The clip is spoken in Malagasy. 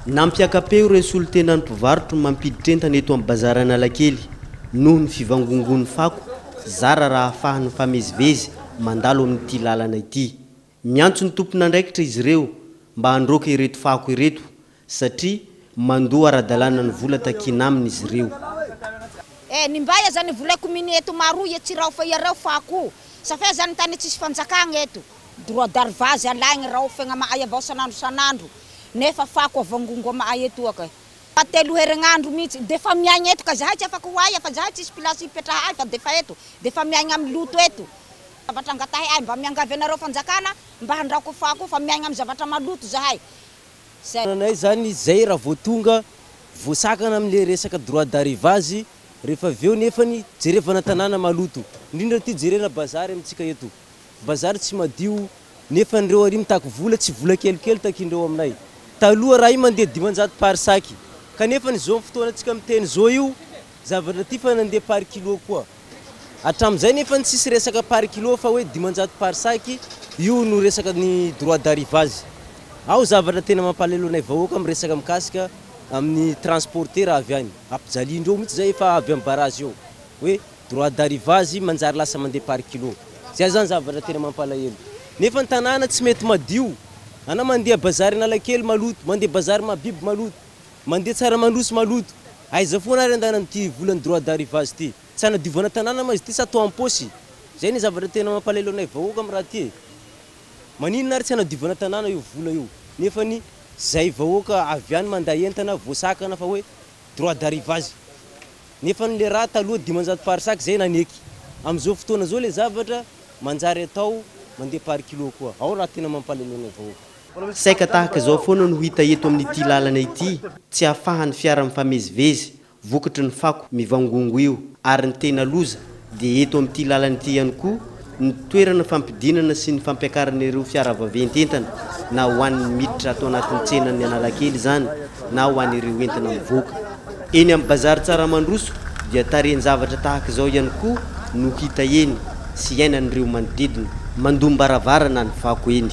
Nampiakapeo ireo solotena ny mpivarotra mampiditra entana eto amin'ny bazary Analakely noho ny fivangongon'ny fako zara raha ahafahany famezivezy mandalo amin'ity lalana ity. Miantso ny tompon'andraikitra izy ireo mba handroaka ireto fako ireto satria mandoa ara-dalàna ny vola takina aminy izy ireo. Nimbaya zany vola kominy eto maro ia tsirao fa ia rao fako. Safa zany tany tsisy fanjakana eto. Droit d'arvage alaigny rao fegna maay avao sanandro. Nefa fako avangongo maay eto aka. Patelo herinandro mihitsy defa miaigna eto ka zahay tsy afaka hoay fa zahay tsisy place ipetrahay fa defa eto. Defa miaigna amin'ny luto eto. Zavatra angatahay ay mba miangavy anareo fanjakana mba handraoko fako fa miaigna amin'ny zavatra maluto zahay. Nanay zany zay raha voatonga voasakana amile resaka droit d'arrivage rehefa aveo nefany jerevana tanàna maloto. Indrindra ty jerena bazary amitsika eto. Bazary tsy madio nefa ndreo ary mitako vola tsy vola kelikely takindreo aminay. Taloha raha io mandeha 500 par sac. Kanefa ny zao fotoana antsika miteny zao io zavatra ty fa nandeha par kilo koa. Hatramizay nefa tsisy resaka par kilo fa hoe 500 par sac io no resaka ny droit d'arrivage. Ao zavatra tena mampalelo anay vahoaka amin'ny resaka mikasika amin'ny transporteur avy any. Ampijalindreo mihitsy zay efa avy amin'ny barazy eo. Hoe droit d'arrivage manjary lasa mandeha par kilo. Zay zany zavatra tena mampalahelo. Nefa ny tanàna tsy mety madio. Ana mandeha bazary Analakely maloto, mandeha bazary Mahabiby maloto, mandeha Tsaramandroso maloto. Aiza foana ary andana ty volan'ny droit d'arrivage ty. Tsy hanadiovana tanàna ma izy ty sa atao am-paosy. Zay ny zavatra tena mampalahelo anay vahoaka amin'ny raha ty. Maninona ary tsy hanadiovana tanàna io vola io. Nefa ny zay vahoaka avy any manday entana voasakana fa hoe droit d'arrivage. Nefa ny le raha taloha 500 par sac zay naneky. Am'izao fotoana zao le zavatra manjary atao mandeha par kilo koa. Ao raha tena mampalahelo anay vahoaka. Saika tahaka zao foana no hita eto amin'ity lalana ity, tsy ahafahan'ny fiara mifamezivezy vokatry ny fako mivangongo io ary ny tena loza dia eto amin'ity lalana ity ihany koa ny toerana fampidinana sy ny fampiakaran'ireo fiara vaventy entana na ho an'ny miditra atao anatin'ny tsenan'ny Analakely zany na ho an'ireo entana mivoaka. Eny amin'ny bazary Tsaramandroso dia tareny zavatra tahaka zao ihany koa no hita eny sy iainan'ireo manodidina mandombaravarana ny fako eny.